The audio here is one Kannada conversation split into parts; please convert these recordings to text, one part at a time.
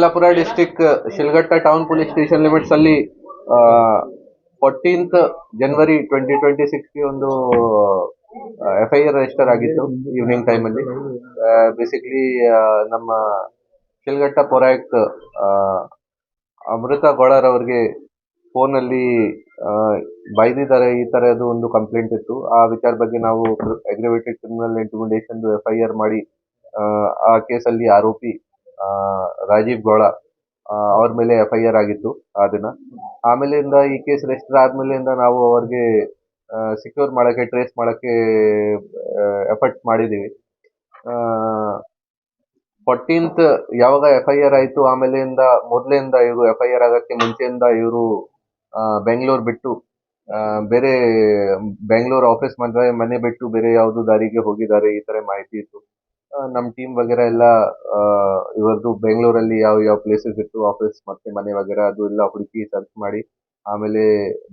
Chikkaballapur district Sidlaghatta town police station limits ಅಲ್ಲಿ 14th ಜನವರಿ 2026ಗೆ ಒಂದು FIR ರಿಜಿಸ್ಟರ್ ಆಗಿತ್ತು ಈವ್ನಿಂಗ್ ಟೈಮ್ ಅಲ್ಲಿ. ಬೇಸಿಕಲಿ ನಮ್ಮ ಶಿಲ್ಘಟ್ಟ ಪೌರಾಯುಕ್ತ ಅಮೃತ ಗೌಡರ್ ಅವ್ರಿಗೆ ಫೋನ್ ಅಲ್ಲಿ ಬೈದಿದ್ದಾರೆ ಈ ತರದ್ದು ಒಂದು ಕಂಪ್ಲೇಂಟ್ ಇತ್ತು. ಆ ವಿಚಾರ ಬಗ್ಗೆ ನಾವು ಅಗ್ರಿವೇಟೆಡ್ ಕ್ರಿಮಿನಲ್ ಇಂಟಿಮಿಡೇಷನ್ FIR ಮಾಡಿ ಆ ಕೇಸಲ್ಲಿ ಆರೋಪಿ ರಾಜೀವ್ ಗೌಡ ಅವ್ರ ಮೇಲೆ FIR ಆಗಿತ್ತು ಆ ದಿನ. ಆಮೇಲಿಂದ ಈ ಕೇಸ್ ರಿಜಿಸ್ಟರ್ ಆದ್ಮೇಲಿಂದ ನಾವು ಅವ್ರಿಗೆ ಸಿಕ್ಯೂರ್ ಮಾಡಕ್ಕೆ, ಟ್ರೇಸ್ ಮಾಡಕ್ಕೆ ಎಫರ್ಟ್ ಮಾಡಿದೀವಿ. 14th ಯಾವಾಗ FIR ಆಯ್ತು ಆಮೇಲಿಂದ ಮೊದಲಿಂದ ಇವರು FIR ಆಗಕ್ಕೆ ಮುಂಚೆಯಿಂದ ಇವರು ಬೆಂಗಳೂರು ಬಿಟ್ಟು ಬೇರೆ ಬೆಂಗಳೂರು ಆಫೀಸ್ ಮನೆ ಬಿಟ್ಟು ಬೇರೆ ಯಾವ್ದು ದಾರಿಗೆ ಹೋಗಿದ್ದಾರೆ ಈ ತರ ಮಾಹಿತಿ ಇತ್ತು. ನಮ್ಮ ಟೀಮ್ ವಗೇರಾ ಎಲ್ಲ ಇವರದು ಬೆಂಗಳೂರಲ್ಲಿ ಯಾವ ಯಾವ ಪ್ಲೇಸಸ್ ಇತ್ತು ಆಫೀಸ್ ಮತ್ತೆ ಮನೆ ವಗೇರಾ ಅದು ಎಲ್ಲ ಹುಡುಕಿ ಸರ್ಚ್ ಮಾಡಿ ಆಮೇಲೆ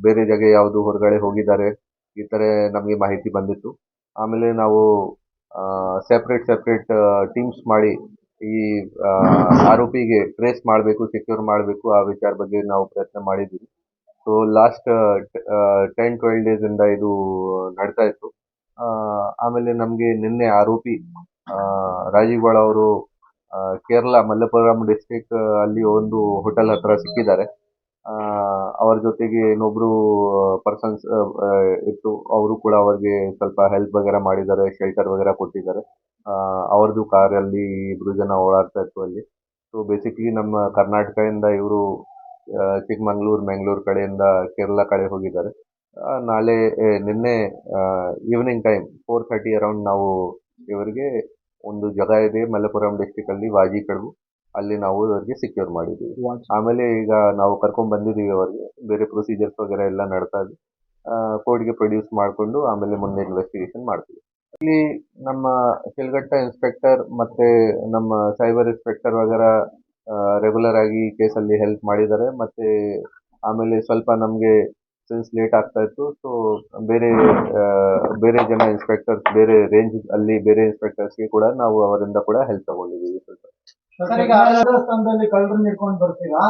ಬೇರೆ ಜಾಗ ಯಾವುದು ಹೊರಗಡೆ ಹೋಗಿದ್ದಾರೆ ಈ ತರ ನಮಗೆ ಮಾಹಿತಿ ಬಂದಿತ್ತು. ಆಮೇಲೆ ನಾವು ಸೆಪರೇಟ್ ಟೀಮ್ಸ್ ಮಾಡಿ ಈ ಆರೋಪಿಗೆ ಟ್ರೇಸ್ ಮಾಡಬೇಕು, ಸೆಕ್ಯೂರ್ ಮಾಡಬೇಕು, ಆ ವಿಚಾರ ಬಗ್ಗೆ ನಾವು ಪ್ರಯತ್ನ ಮಾಡಿದ್ದೀವಿ. ಸೊ ಲಾಸ್ಟ್ 10-12 ಡೇಸ್ ಇಂದ ಇದು ನಡ್ತಾ ಇತ್ತು. ಆಮೇಲೆ ನಮಗೆ ನಿನ್ನೆ ಆರೋಪಿ ರಾಜೀವ್ ಗೌಡ ಅವರು ಕೇರಳ ಮಲ್ಲಪುರಂ ಡಿಸ್ಟ್ರಿಕ್ಟ್ ಅಲ್ಲಿ ಒಂದು ಹೋಟೆಲ್ ಹತ್ರ ಸಿಕ್ಕಿದ್ದಾರೆ. ಅವ್ರ ಜೊತೆಗೆ ಇನ್ನೊಬ್ರು ಪರ್ಸನ್ಸ್ ಇತ್ತು, ಅವರು ಕೂಡ ಅವ್ರಿಗೆ ಸ್ವಲ್ಪ ಹೆಲ್ಪ್ ವಗೇರಾ ಮಾಡಿದ್ದಾರೆ, ಶೆಲ್ಟರ್ ವಗೇರಾ ಕೊಟ್ಟಿದ್ದಾರೆ. ಅವ್ರದ್ದು ಕಾರಲ್ಲಿ ಇಬ್ರು ಜನ ಓಡಾಡ್ತಾ ಇತ್ತು ಅಲ್ಲಿ. ಸೊ ಬೇಸಿಕಲಿ ನಮ್ಮ ಕರ್ನಾಟಕದಿಂದ ಇವರು ಚಿಕ್ಕಮಂಗ್ಳೂರು ಮ್ಯಾಂಗ್ಳೂರ್ ಕಡೆಯಿಂದ ಕೇರಳ ಕಡೆ ಹೋಗಿದ್ದಾರೆ. ನಿನ್ನೆ ಈವ್ನಿಂಗ್ ಟೈಮ್ 4:30 ಅರೌಂಡ್ ನಾವು ಇವರಿಗೆ ಒಂದು ಜಾಗ ಇದೆ ಮಲ್ಲಪುರಂ ಡಿಸ್ಟಿಕ್ ಅಲ್ಲಿ ವಾಜಿಕಡವು, ಅಲ್ಲಿ ನಾವು ಇವರಿಗೆ ಸೆಕ್ಯೂರ್ ಮಾಡಿದ್ದೀವಿ. ಆಮೇಲೆ ಈಗ ನಾವು ಕರ್ಕೊಂಡ್ ಬಂದಿದ್ದೀವಿ ಅವರಿಗೆ, ಬೇರೆ ಪ್ರೊಸೀಜರ್ಸ್ ವಗೇರಾ ಎಲ್ಲ ನಡ್ತಾ ಇದೆ. ಕೋರ್ಟ್ಗೆ ಪ್ರೊಡ್ಯೂಸ್ ಮಾಡಿಕೊಂಡು ಆಮೇಲೆ ಮುಂದೆ ಇನ್ವೆಸ್ಟಿಗೇಷನ್ ಮಾಡ್ತೀವಿ. ಇಲ್ಲಿ ನಮ್ಮ ಶಿಲ್ಘಟ್ಟ ಇನ್ಸ್ಪೆಕ್ಟರ್ ಮತ್ತೆ ನಮ್ಮ ಸೈಬರ್ ಇನ್ಸ್ಪೆಕ್ಟರ್ ವಗೇರಾ ರೆಗ್ಯುಲರ್ ಆಗಿ ಕೇಸಲ್ಲಿ ಹೆಲ್ಪ್ ಮಾಡಿದ್ದಾರೆ. ಮತ್ತೆ ಆಮೇಲೆ ಸ್ವಲ್ಪ ನಮಗೆ ಸಿನ್ಸ್ ಲೇಟ್ ಆಗ್ತಾ ಇತ್ತು, ಸೊ ಬೇರೆ ಜನ ಇನ್ಸ್ಪೆಕ್ಟರ್ಸ್ ಬೇರೆ ರೇಂಜ್ ಅಲ್ಲಿ ಬೇರೆ ಇನ್ಸ್ಪೆಕ್ಟರ್ಸ್ಗೆ ಕೂಡ ನಾವು ಅವರಿಂದ ಕೂಡ ಹೆಲ್ಪ್ ತಗೊಂಡಿದ್ದೀವಿ. ಸ್ವಲ್ಪ ಸರ್, ಈಗ ರಾಜಸ್ಥಾನದಲ್ಲಿ ಕಳ್ಳರನ್ನ ಹಿಡ್ಕೊಂಡು ಬರ್ತೀರಾ,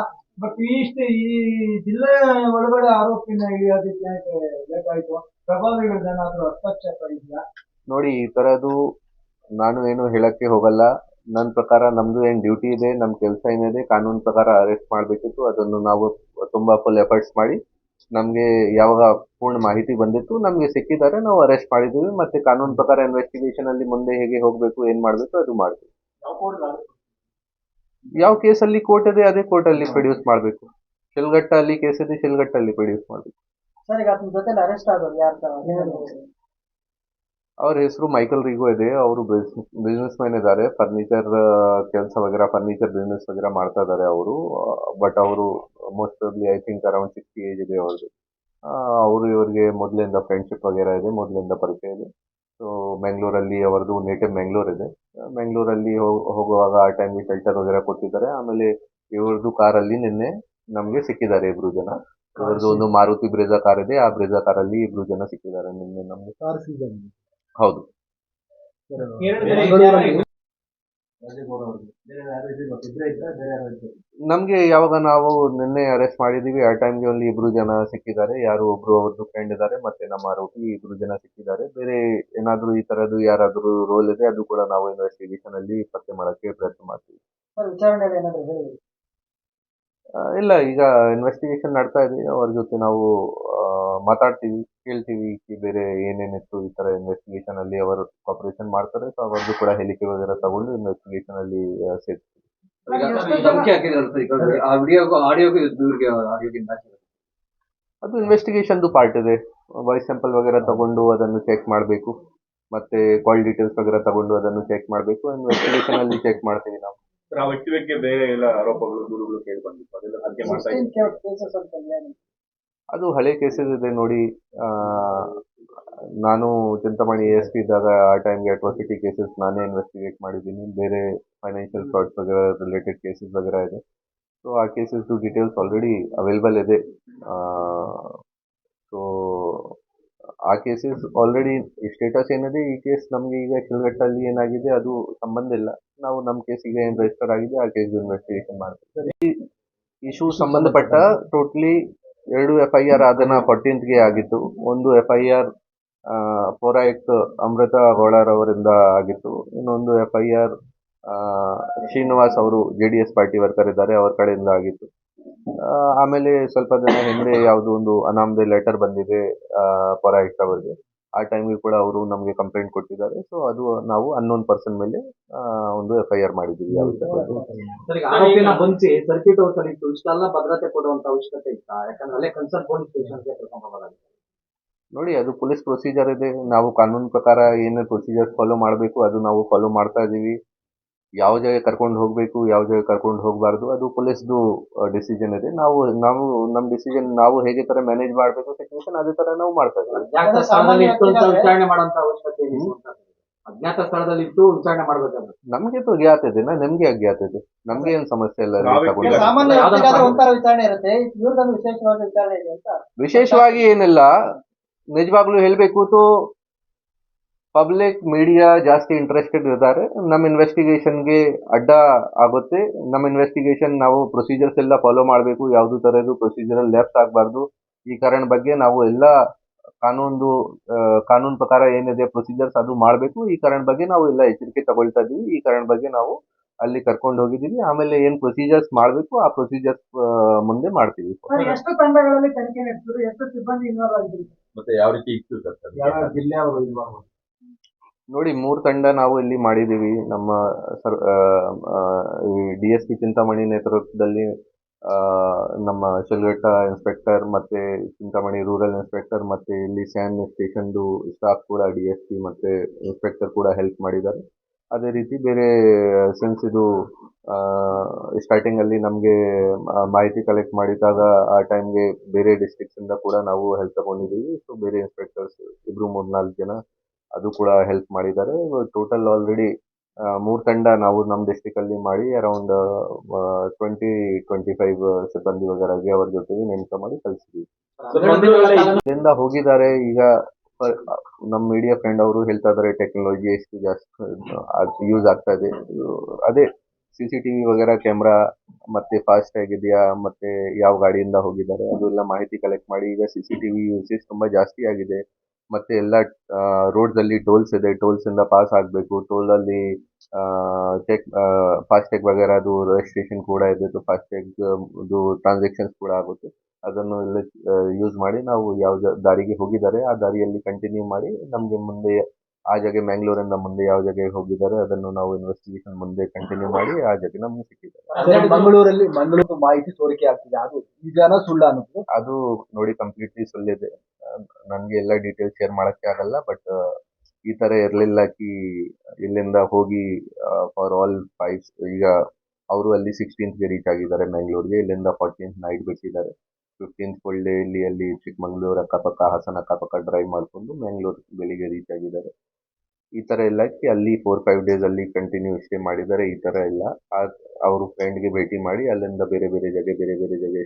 ಬಟ್ ಈ ಜಿಲ್ಲೆ ಒಳಗಡೆ ಆರೋಪಿನ ಹಿಡಿಯೋದಕ್ಕೆ ಬೇಕಾಯ್ತು, ಪ್ರಭಾವಿಗಳೇನಾದ್ರೂ ಹಸ್ತಕ್ಷೇಪ ಇದೆಯಾ? ನೋಡಿ, ಈ ತರದ್ದು ನಾನು ಏನು ಹೇಳಕ್ಕೆ ಹೋಗಲ್ಲ. ನನ್ನ ಪ್ರಕಾರ ನಮ್ದು ಏನ್ ಡ್ಯೂಟಿ ಇದೆ, ನಮ್ ಕೆಲಸ ಏನಿದೆ, ಕಾನೂನು ಪ್ರಕಾರ ಅರೆಸ್ಟ್ ಮಾಡಬೇಕಿತ್ತು. ಅದನ್ನು ನಾವು ತುಂಬಾ ಫುಲ್ ಎಫರ್ಟ್ಸ್ ಮಾಡಿ ನಮ್ಗೆ ಯಾವಾಗ ಪೂರ್ಣ ಮಾಹಿತಿ ಬಂದಿತ್ತು, ನಮ್ಗೆ ಸಿಕ್ಕಿದ್ದಾರೆ, ನಾವು ಅರೆಸ್ಟ್ ಮಾಡಿದ್ದೀವಿ. ಮತ್ತೆ ಕಾನೂನು ಪ್ರಕಾರ ಇನ್ವೆಸ್ಟಿಗೇಷನ್ ಅಲ್ಲಿ ಮುಂದೆ ಹೇಗೆ ಹೋಗ್ಬೇಕು, ಏನ್ ಮಾಡ್ಬೇಕು ಅದು ಮಾಡ್ತೀವಿ. ಯಾವ ಕೇಸಲ್ಲಿ ಕೋರ್ಟ್ ಇದೆ ಅದೇ ಕೋರ್ಟ್ ಅಲ್ಲಿ ಪ್ರೊಡ್ಯೂಸ್ ಮಾಡಬೇಕು. ಶಿಲ್ಘಟ್ಟ ಅಲ್ಲಿ ಕೇಸ್ ಇದೆ, ಶಿಲ್ಘಟ್ಟ ಅಲ್ಲಿ ಪ್ರೊಡ್ಯೂಸ್ ಮಾಡಬೇಕು. ಸರ್, ಈಗ ಆತನ ಜೊತೆ ಅರೆಸ್ಟ್ ಆಗೋದು ಯಾರು? ಅವ್ರ ಹೆಸರು ಮೈಕಲ್ ರಿಗೋ ಇದೆ. ಅವರು ಬಿಸ್ನೆಸ್ ಮ್ಯಾನ್ ಇದ್ದಾರೆ. ಫರ್ನಿಚರ್ ಕೆಲಸ ವಗೇರಾ, ಫರ್ನಿಚರ್ ಬಿಸ್ನೆಸ್ ವಗೇರಾ ಮಾಡ್ತಾ ಇದ್ದಾರೆ ಅವರು. ಬಟ್ ಅವರು most probably I think around 60 age ಇದೆ ಅವ್ರದ್ದು. ಅವರು ಇವರಿಗೆ ಮೊದಲಿಂದ ಫ್ರೆಂಡ್ಶಿಪ್ ವಗೇರಾ ಇದೆ, ಮೊದಲಿಂದ ಪರಿಚಯ ಇದೆ. ಸೊ ಬೆಂಗಳೂರಲ್ಲಿ ಅವರದು ನೇಟಿವ್ ಬೆಂಗಳೂರು ಇದೆ. ಬೆಂಗಳೂರಲ್ಲಿ ಹೋಗುವಾಗ ಆ ಟೈಮ್ಗೆ ಶೆಲ್ಟರ್ ವಗೇರಾ ಕೊಟ್ಟಿದ್ದಾರೆ. ಆಮೇಲೆ ಇವ್ರದ್ದು ಕಾರಲ್ಲಿ ನಿನ್ನೆ ನಮ್ಗೆ ಸಿಕ್ಕಿದ್ದಾರೆ ಇಬ್ರು ಜನ. ಇವ್ರದ್ದು ಒಂದು ಮಾರುತಿ ಬ್ರೆಜಾ ಕಾರ್ ಇದೆ, ಆ ಬ್ರೆಜಾ ಕಾರಲ್ಲಿ ಇಬ್ರು ಜನ ಸಿಕ್ಕಿದ್ದಾರೆ ನಿನ್ನೆ ನಮ್ಗೆ. ಹೌದು. ನಮ್ಗೆ ಯಾವಾಗ ನಾವು ನಿನ್ನೆ ಅರೆಸ್ಟ್ ಮಾಡಿದೀವಿ ಆ ಟೈಮ್ಗೆ only ಇಬ್ರು ಜನ ಸಿಕ್ಕಿದ್ದಾರೆ. ಯಾರು ಒಬ್ರು ಅವ್ರದ್ದು ಫ್ರೆಂಡ್ ಇದ್ದಾರೆ, ಮತ್ತೆ ನಮ್ಮ ಆರೋಪಿ ಇಬ್ರು ಜನ ಸಿಕ್ಕಿದ್ದಾರೆ. ಬೇರೆ ಏನಾದ್ರೂ ಈ ತರದ್ದು ಯಾರಾದ್ರೂ ರೋಲ್ ಇದೆ ಅದು ಕೂಡ ನಾವು ಇನ್ವೆಸ್ಟಿಗೇಷನ್ ಅಲ್ಲಿ ಪತ್ತೆ ಮಾಡಕ್ಕೆ ಪ್ರಯತ್ನ ಮಾಡ್ತೀವಿ. ಇಲ್ಲ, ಈಗ ಇನ್ವೆಸ್ಟಿಗೇಷನ್ ನಡ್ತಾ ಇದೆ. ಅವ್ರ ಜೊತೆ ನಾವು ಮಾತಾಡ್ತೀವಿ, ಕೇಳ್ತೀವಿ ಬೇರೆ ಏನೇನಿತ್ತು ಈ ತರ ಇನ್ವೆಸ್ಟಿಗೇಷನ್ ಅಲ್ಲಿ ಅವರು ಕಾಪರೇಷನ್ ಮಾಡ್ತಾರೆ. ಸೊ ಅವ್ರದ್ದು ಕೂಡ ಹೇಳಿಕೆ ವಗೇರಾ ತಗೊಂಡು ಇನ್ವೆಸ್ಟಿಗೇಷನ್ ಅಲ್ಲಿ ಸೇರ್ತೀವಿ. ಅದು ಇನ್ವೆಸ್ಟಿಗೇಷನ್ ಪಾರ್ಟ್ ಇದೆ. ವಾಯ್ಸ್ ಸ್ಯಾಂಪಲ್ ವಗೇರಾ ತಗೊಂಡು ಅದನ್ನು ಚೆಕ್ ಮಾಡಬೇಕು, ಮತ್ತೆ ಕಾಲ್ ಡೀಟೇಲ್ಸ್ ವಗೇರಾ ತಗೊಂಡು ಅದನ್ನು ಚೆಕ್ ಮಾಡಬೇಕು. ಇನ್ವೆಸ್ಟಿಗೇಷನ್ ಅಲ್ಲಿ ಚೆಕ್ ಮಾಡ್ತೀವಿ ನಾವು. ಆ ವ್ಯಕ್ತಿ ಬಗ್ಗೆ ಬೇರೆ ಎಲ್ಲ ಆರೋಪಗಳು ದೂರುಗಳು ಕೇಳಿ ಬಂದಿತ್ತು, ಅದೆಲ್ಲ ತನಿಖೆ ಮಾಡ್ತಾ ಇದ್ದೀವಿ. ಅದು ಹಳೆ ಕೇಸಸ್ ಇದೆ ನೋಡಿ. ನಾನು ಚಿಂತಾಮಣಿ ASP ಇದ್ದಾಗ ಆ ಟೈಮ್ಗೆ ಅಟ್ರಾಸಿಟಿ ಕೇಸಸ್ ನಾನೇ ಇನ್ವೆಸ್ಟಿಗೇಟ್ ಮಾಡಿದ್ದೀನಿ. ಬೇರೆ ಫೈನಾನ್ಷಿಯಲ್ ಫ್ರಾಡ್ಸ್ ವಗೇರಾ ರಿಲೇಟೆಡ್ ಕೇಸಸ್ ವಗೇರಾ ಇದೆ. ಸೊ ಆ ಕೇಸಸ್ ಡೀಟೇಲ್ಸ್ ಆಲ್ರೆಡಿ ಅವೈಲೇಬಲ್ ಇದೆ. ಸೊ ಆ ಕೇಸಸ್ ಆಲ್ರೆಡಿ ಸ್ಟೇಟಸ್ ಏನಿದೆ, ಈ ಕೇಸ್ ನಮಗೆ ಈಗ ಶಿಲ್ಘಟ್ಟಲ್ಲಿ ಏನಾಗಿದೆ ಅದು ಸಂಬಂಧ ಇಲ್ಲ. ನಾವು ನಮ್ಮ ಕೇಸಿಗೆ ಏನು ರಿಜಿಸ್ಟರ್ ಆಗಿದೆ ಆ ಕೇಸ್ ಇನ್ವೆಸ್ಟಿಗೇಷನ್ ಮಾಡ್ತೀವಿ. ಈ ಇಶ್ಯೂ ಸಂಬಂಧಪಟ್ಟ ಟೋಟಲಿ 2 FIR ಅದನ್ನ 14th ಆಗಿತ್ತು. ಒಂದು FIR ಪೌರಾಯುಕ್ತ ಅಮೃತ ಗೌಳರ್ ಅವರಿಂದ ಆಗಿತ್ತು. ಇನ್ನೊಂದು FIR ಶ್ರೀನಿವಾಸ್ ಅವರು JDS ಪಾರ್ಟಿ ವರ್ಕರ್ ಇದ್ದಾರೆ, ಅವ್ರ ಕಡೆಯಿಂದ ಆಗಿತ್ತು. ಆಮೇಲೆ ಸ್ವಲ್ಪ ದಿನ ಹಿಂದೆ ಯಾವುದೋ ಒಂದು ಅನಾಮಧೇಯ ಲೆಟರ್ ಬಂದಿದೆ ಪೌರಾಯುಕ್ತ ಅವರಿಗೆ. ಆ ಟೈಮಿಗೆ ಕೂಡ ಅವರು ನಮಗೆ ಕಂಪ್ಲೇಂಟ್ ಕೊಟ್ಟಿದ್ದಾರೆ. ಸೊ ಅದು ನಾವು ಅನ್ನೋನ್ ಪರ್ಸನ್ ಮೇಲೆ ಒಂದು FIR ಮಾಡಿದ್ದೀವಿ. ಆರೋಪಿನ ಬಂಧಿಸಿ ಸರ್ಕಿಟ್ ಹೌಸ್ ಅಲ್ಲಿ ಇಟ್ಟು ಇಷ್ಟೆಲ್ಲ ಭದ್ರತೆ ಕೊಡುವಂತ ಅವಶ್ಯಕತೆ ಇತ್ತಾ? ಯಾಕಂದ್ರೆ ಅಲ್ಲೇ ಕನ್ಸರ್ನ್ ಪೊಲೀಸ್ ಸ್ಟೇಷನ್ಗೆ ಕರ್ಕೊಂಡು ಹೋಗೋದಾಗಿದೆ. ನೋಡಿ, ಅದು ಪೊಲೀಸ್ ಪ್ರೊಸೀಜರ್ ಇದೆ. ನಾವು ಕಾನೂನು ಪ್ರಕಾರ ಏನು ಪ್ರೊಸೀಜರ್ ಫಾಲೋ ಮಾಡಬೇಕು ಅದು ನಾವು ಫಾಲೋ ಮಾಡ್ತಾ ಇದ್ದೀವಿ. ಯಾವ ಜಾಗ ಕರ್ಕೊಂಡು ಹೋಗಬೇಕು, ಯಾವ ಜಾಗ ಕರ್ಕೊಂಡು ಹೋಗಬಾರ್ದು, ಅದು ಪೊಲೀಸ್ದು ಡಿಸಿಷನ್ ಇದೆ. ನಾವು ನಮ್ಮ ಡಿಸಿಷನ್ ನಾವು ಹೇಗೆ ತರ ಮ್ಯಾನೇಜ್ ಮಾಡಬೇಕು ಸಿಚುವೇಶನ್ ಅದೇ ತರ ನಾವು ಮಾಡ್ತಾ ಇದ್ದೀವಿ. ಅಜ್ಞಾತ ಸ್ಥಳದಲ್ಲಿ ಇಟ್ಟು ವಿಚಾರಣೆ ಮಾಡುವಂತ ಅವಶ್ಯಕತೆ ಏನಿದೆ? ಅಜ್ಞಾತ ಸ್ಥಳದಲ್ಲಿ ಇಟ್ಟು ವಿಚಾರಣೆ ಮಾಡಬೇಕಾದ್ರೆ ನಮ್ಗೆ ತೋ ಜ್ಞಾತ ಇದೆ, ನಮ್ಗೆ ಅಜ್ಞಾತ ಇದೆ, ನಮ್ಗೆ ಏನ್ ಸಮಸ್ಯೆ ಇಲ್ಲ. ಸಾಮಾನ್ಯ ವ್ಯಕ್ತಿಗಾದ್ರೆ ಒಂಥರ ವಿಚಾರಣೆ ಇರುತ್ತೆ, ಇವ್ರದೊಂದು ವಿಶೇಷವಾದ ವಿಚಾರಣೆ ಇದೆ ಅಂತ. ವಿಶೇಷವಾಗಿ ಏನಿಲ್ಲ, ನಿಜವಾಗ್ಲೂ ಹೇಳ್ಬೇಕು ತೋ ಪಬ್ಲಿಕ್ ಮೀಡಿಯಾ ಜಾಸ್ತಿ ಇಂಟ್ರೆಸ್ಟೆಡ್ ಇದ್ದಾರೆ. ನಮ್ಮ ಇನ್ವೆಸ್ಟಿಗೇಷನ್ಗೆ ಅಡ್ಡ ಆಗುತ್ತೆ. ನಮ್ಮ ಇನ್ವೆಸ್ಟಿಗೇಷನ್ ನಾವು ಪ್ರೊಸೀಜರ್ಸ್ ಎಲ್ಲ ಫಾಲೋ ಮಾಡಬೇಕು, ಯಾವುದು ಥರದ್ದು ಪ್ರೊಸೀಜರಲ್ಲಿ ಲೆಫ್ಟ್ ಆಗಬಾರ್ದು. ಈ ಕಾರಣ ಬಗ್ಗೆ ನಾವು ಎಲ್ಲ ಕಾನೂನು ಪ್ರಕಾರ ಏನಿದೆ ಪ್ರೊಸೀಜರ್ಸ್ ಅದು ಮಾಡಬೇಕು. ಈ ಕಾರಣ ಬಗ್ಗೆ ನಾವು ಎಲ್ಲ ಎಚ್ಚರಿಕೆ ತಗೊಳ್ತಾ ಇದ್ದೀವಿ. ಈ ಕಾರಣ ಬಗ್ಗೆ ನಾವು ಅಲ್ಲಿ ಕರ್ಕೊಂಡು ಹೋಗಿದ್ದೀವಿ. ಆಮೇಲೆ ಏನು ಪ್ರೊಸೀಜರ್ಸ್ ಮಾಡಬೇಕು ಆ ಪ್ರೊಸೀಜರ್ಸ್ ಮುಂದೆ ಮಾಡ್ತೀವಿ. ಎಷ್ಟು ತಂಡಗಳಲ್ಲಿ ತನಿಖೆ ನಡೆಸಿದ್ರು, ಎಷ್ಟು ಸಿಬ್ಬಂದಿ ಇನ್ವಾಲ್ವ್ ಆಗಿದ್ರು, ಮತ್ತೆ ಯಾವ ರೀತಿ ಇತ್ತು ಸರ್? ಯಾವ ಜಿಲ್ಲೆ ಅವರು ಇನ್ವಾಲ್ವ್? ನೋಡಿ, 3 ತಂಡ ನಾವು ಇಲ್ಲಿ ಮಾಡಿದ್ದೀವಿ. ನಮ್ಮ ಈ DSP ಚಿಂತಾಮಣಿ ನೇತೃತ್ವದಲ್ಲಿ ನಮ್ಮ ಶಿಲ್ಘಟ್ಟ ಇನ್ಸ್ಪೆಕ್ಟರ್ ಮತ್ತೆ ಚಿಂತಾಮಣಿ ರೂರಲ್ ಇನ್ಸ್ಪೆಕ್ಟರ್ ಮತ್ತೆ ಇಲ್ಲಿ ಸ್ಯಾನ್ ಸ್ಟೇಷನ್ದು ಸ್ಟಾಫ್ ಕೂಡ DSP ಮತ್ತೆ ಇನ್ಸ್ಪೆಕ್ಟರ್ ಕೂಡ ಹೆಲ್ಪ್ ಮಾಡಿದ್ದಾರೆ. ಅದೇ ರೀತಿ ಬೇರೆ ಸಿನ್ಸ್ ಇದು ಸ್ಟಾರ್ಟಿಂಗಲ್ಲಿ ನಮಗೆ ಮಾಹಿತಿ ಕಲೆಕ್ಟ್ ಮಾಡಿದಾಗ ಆ ಟೈಮ್ಗೆ ಬೇರೆ ಡಿಸ್ಟ್ರಿಕ್ಟ್ಸಿಂದ ಕೂಡ ನಾವು ಹೆಲ್ಪ್ ತಗೊಂಡಿದ್ದೀವಿ. ಸೊ ಬೇರೆ ಇನ್ಸ್ಪೆಕ್ಟರ್ಸ್ 2-3-4 ಜನ ಅದು ಕೂಡ ಹೆಲ್ಪ್ ಮಾಡಿದ್ದಾರೆ. ಟೋಟಲ್ ಆಲ್ರೆಡಿ 3 ತಂಡ ನಾವು ನಮ್ಮ ಡಿಸ್ಟಿಕಲ್ಲಿ ಮಾಡಿ ಅರೌಂಡ್ 20-25 ಸಿಬ್ಬಂದಿ ವಗರಾಗಿ ಅವ್ರ ಜೊತೆಗೆ ನೇಮಕ ಮಾಡಿ ಕಳಿಸಿದ್ವಿ. ಇದರಿಂದ ಹೋಗಿದ್ದಾರೆ. ಈಗ ನಮ್ಮ ಮೀಡಿಯಾ ಫ್ರೆಂಡ್ ಅವರು ಹೇಳ್ತಾ ಇದ್ದಾರೆ ಟೆಕ್ನಾಲಜಿ ಎಷ್ಟು ಜಾಸ್ತಿ ಯೂಸ್ ಆಗ್ತಾ ಇದೆ. ಅದೇ CCTV ವಗೇರಾ ಕ್ಯಾಮ್ರಾ ಮತ್ತೆ ಫಾಸ್ಟ್ ಆಗಿದೆಯಾ ಮತ್ತೆ ಯಾವ ಗಾಡಿಯಿಂದ ಹೋಗಿದ್ದಾರೆ ಅದೆಲ್ಲ ಮಾಹಿತಿ ಕಲೆಕ್ಟ್ ಮಾಡಿ. ಈಗ CCTV ಯೂಸೇಜ್ ತುಂಬಾ ಜಾಸ್ತಿ ಆಗಿದೆ. ಮತ್ತೆ ಎಲ್ಲ ರೋಡ್ಸ್ ಅಲ್ಲಿ ಟೋಲ್ಸ್ ಇದೆ, ಟೋಲ್ಸ್ ಇಂದ ಪಾಸ್ ಆಗಬೇಕು. ಟೋಲ್ ಅಲ್ಲಿ ಚೆಕ್ ಫಾಸ್ಟ್ಯಾಗ್ ವಗೇರಾ ಅದು ರಿಜಿಸ್ಟ್ರೇಷನ್ ಕೂಡ ಇದೆ. ಫಾಸ್ಟ್ಯಾಗ್ ಟ್ರಾನ್ಸಾಕ್ಷನ್ಸ್ ಕೂಡ ಆಗುತ್ತೆ. ಅದನ್ನು ಎಲ್ಲ ಯೂಸ್ ಮಾಡಿ ನಾವು ಯಾವ ದಾರಿಗೆ ಹೋಗಿದ್ದಾರೆ ಆ ದಾರಿಯಲ್ಲಿ ಕಂಟಿನ್ಯೂ ಮಾಡಿ ನಮಗೆ ಮುಂದೆ ಆ ಜಾಗ ಮ್ಯಾಂಗ್ಳೂರಿಂದ ಮುಂದೆ ಯಾವ ಜಾಗಕ್ಕೆ ಹೋಗಿದ್ದಾರೆ ಅದನ್ನು ನಾವು ಇನ್ವೆಸ್ಟಿಗೇಷನ್ ಮುಂದೆ ಕಂಟಿನ್ಯೂ ಮಾಡಿ ಆ ಜಾಗ ನಮ್ಗೆ ಸಿಕ್ಕಿದ್ದಾರೆ. ಮಂಗಳೂರು ಮಾಹಿತಿ ಸೋರಿಕೆ ಆಗ್ತಿದೆ, ಅದು ನಿಜಾನ ಸುಳ್ಳ ಅನ್ನೋದು? ಅದು ನೋಡಿ ಕಂಪ್ಲೀಟ್ಲಿ ಸುಳ್ಳಿದೆ. ನನಗೆ ಎಲ್ಲ ಡೀಟೇಲ್ಸ್ ಶೇರ್ ಮಾಡಕ್ಕೆ ಆಗಲ್ಲ. ಬಟ್ ಈ ತರ ಇರಲಿಲ್ಲ ಕಿ ಇಲ್ಲಿಂದ ಹೋಗಿ ಫಾರ್ ಆಲ್ 5 ಈಗ ಅವರು ಅಲ್ಲಿ 16th ರೀಚ್ ಆಗಿದ್ದಾರೆ ಮ್ಯಾಂಗ್ಳೂರ್ಗೆ. ಇಲ್ಲಿಂದ 14th ನೈಟ್ ಬಿಟ್ಟಿದ್ದಾರೆ. 15th ಫುಲ್ ಡೇ ಇಲ್ಲಿ ಅಲ್ಲಿ ಚಿಕ್ಕಮಂಗ್ಳೂರು ಅಕ್ಕಪಕ್ಕ ಹಾಸನ ಅಕ್ಕಪಕ್ಕ ಡ್ರೈವ್ ಮಾಡಿಕೊಂಡು ಮ್ಯಾಂಗ್ಳೂರ್ ಬೆಳಿಗ್ಗೆ ರೀಚ್ ಆಗಿದ್ದಾರೆ. ಈ ತರ ಇಲ್ಲ ಕಿ ಅಲ್ಲಿ 4-5 ಡೇಸ್ ಅಲ್ಲಿ ಕಂಟಿನ್ಯೂ ಸ್ಟೇ ಮಾಡಿದ್ದಾರೆ, ಈ ತರ ಇಲ್ಲ. ಅವರು ಫ್ರೆಂಡ್ಗೆ ಭೇಟಿ ಮಾಡಿ ಅಲ್ಲಿಂದ ಬೇರೆ ಬೇರೆ ಜಾಗ